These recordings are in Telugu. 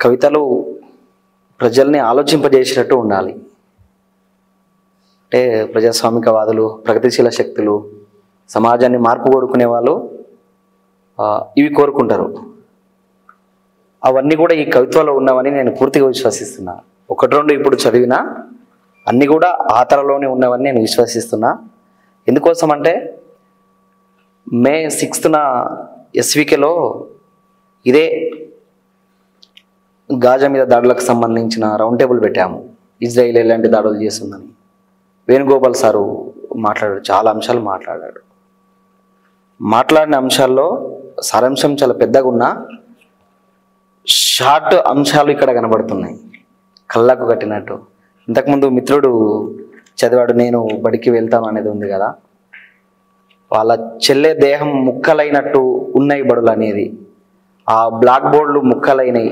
కవితలు ప్రజల్ని ఆలోచింపజేసేటట్టు ఉండాలి. అంటే ప్రజాస్వామికవాదులు, ప్రగతిశీల శక్తులు, సమాజాన్ని మార్పు కోరుకునే వాళ్ళు ఇవి కోరుకుంటారు. అవన్నీ కూడా ఈ కవిత్వాలో ఉన్నవని నేను పూర్తిగా విశ్వసిస్తున్నా. ఒకటి రెండు ఇప్పుడు చదివినా అన్నీ కూడా ఆ తరలోనే ఉన్నవని నేను విశ్వసిస్తున్నా. ఎందుకోసం అంటే మే 6న ఎస్వికేలో ఇదే గాజా మీద దాడులకు సంబంధించిన రౌండ్ టేబుల్ పెట్టాము. ఇజ్రాయిల్ ఎలాంటి దాడులు చేస్తుందని వేణుగోపాల్ సారు మాట్లాడాడు, చాలా అంశాలు మాట్లాడాడు. మాట్లాడిన అంశాల్లో సారాంశం చాలా పెద్దగా ఉన్నా షార్ట్ అంశాలు ఇక్కడ కనబడుతున్నాయి, కళ్ళకు కట్టినట్టు. ఇంతకుముందు మిత్రుడు చదివాడు, నేను బడికి వెళ్తాను అనేది ఉంది కదా, వాళ్ళ చెల్లె దేహం ముక్కలైనట్టు ఉన్నాయి బడులు అనేది. ఆ బ్లాక్ బోర్డులు ముక్కలైనవి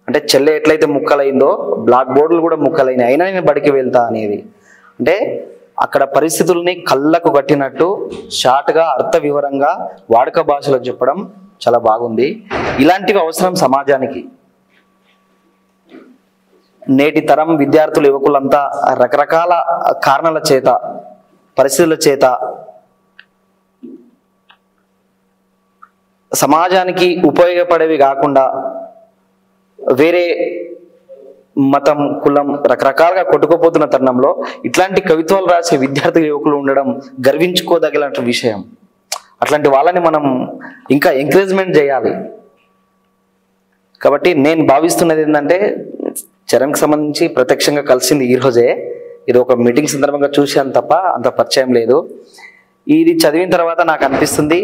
అంటే చెల్లె ఎట్లయితే ముక్కలైందో బ్లాక్ బోర్డులు కూడా ముక్కలైనవి, అయినా నేను బడికి వెళ్తా అనేది. అంటే అక్కడ పరిస్థితుల్ని కళ్ళకు కట్టినట్టు షార్ట్గా అర్థ వివరంగా వాడుక భాషలో చెప్పడం చాలా బాగుంది. ఇలాంటివి అవసరం సమాజానికి. నేటి తరం విద్యార్థులు, యువకులంతా రకరకాల కారణాల చేత, పరిస్థితుల చేత సమాజానికి ఉపయోగపడేవి కాకుండా వేరే మతం, కులం రకరకాలుగా కొట్టుకుపోతున్న తరుణంలో ఇట్లాంటి కవిత్వాలు రాసే విద్యార్థి యువకులు ఉండడం గర్వించుకోదగిన విషయం. అట్లాంటి వాళ్ళని మనం ఇంకా ఎంకరేజ్మెంట్ చేయాలి. కాబట్టి నేను భావిస్తున్నది ఏంటంటే, చరణ్కి సంబంధించి ప్రత్యక్షంగా కలిసింది ఈరోజే, ఇది ఒక మీటింగ్ సందర్భంగా చూశాను తప్ప అంత పరిచయం లేదు. ఇది చదివిన తర్వాత నాకు అనిపిస్తుంది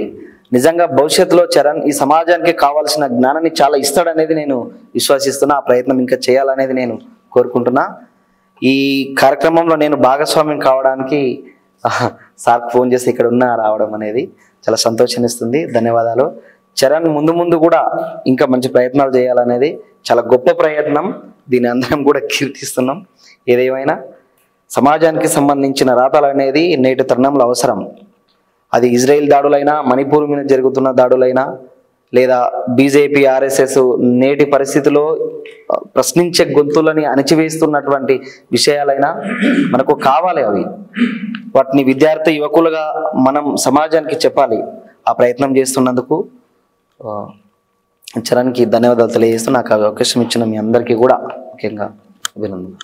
నిజంగా భవిష్యత్తులో చరణ్ ఈ సమాజానికి కావాల్సిన జ్ఞానాన్ని చాలా ఇస్తాడనేది నేను విశ్వసిస్తున్నా. ఆ ప్రయత్నం ఇంకా చేయాలనేది నేను కోరుకుంటున్నా. ఈ కార్యక్రమంలో నేను భాగస్వామ్యం కావడానికి సార్ ఫోన్ చేసి ఇక్కడ రావడం అనేది చాలా సంతోషాన్నిస్తుంది. ధన్యవాదాలు. చరణ్ ముందు ముందు కూడా ఇంకా మంచి ప్రయత్నాలు చేయాలనేది చాలా గొప్ప ప్రయత్నం, దీన్ని అందరం కూడా కీర్తిస్తున్నాం. ఏదేమైనా సమాజానికి సంబంధించిన రాతలు అనేది నేటి తరుణంలో అవసరం. అది ఇజ్రాయిల్ దాడులైనా, మణిపూర్ మీద జరుగుతున్న దాడులైనా, లేదా బీజేపీ, ఆర్ఎస్ఎస్ నేటి పరిస్థితిలో ప్రశ్నించే గొంతులని అణిచివేస్తున్నటువంటి విషయాలైనా మనకు కావాలి. అవి వాటిని విద్యార్థి యువకులుగా మనం సమాజానికి చెప్పాలి. ఆ ప్రయత్నం చేస్తున్నందుకు చరణ్కి ధన్యవాదాలు తెలియజేస్తూ నాకు అవకాశం ఇచ్చిన మీ అందరికీ కూడా ముఖ్యంగా అభినందనలు.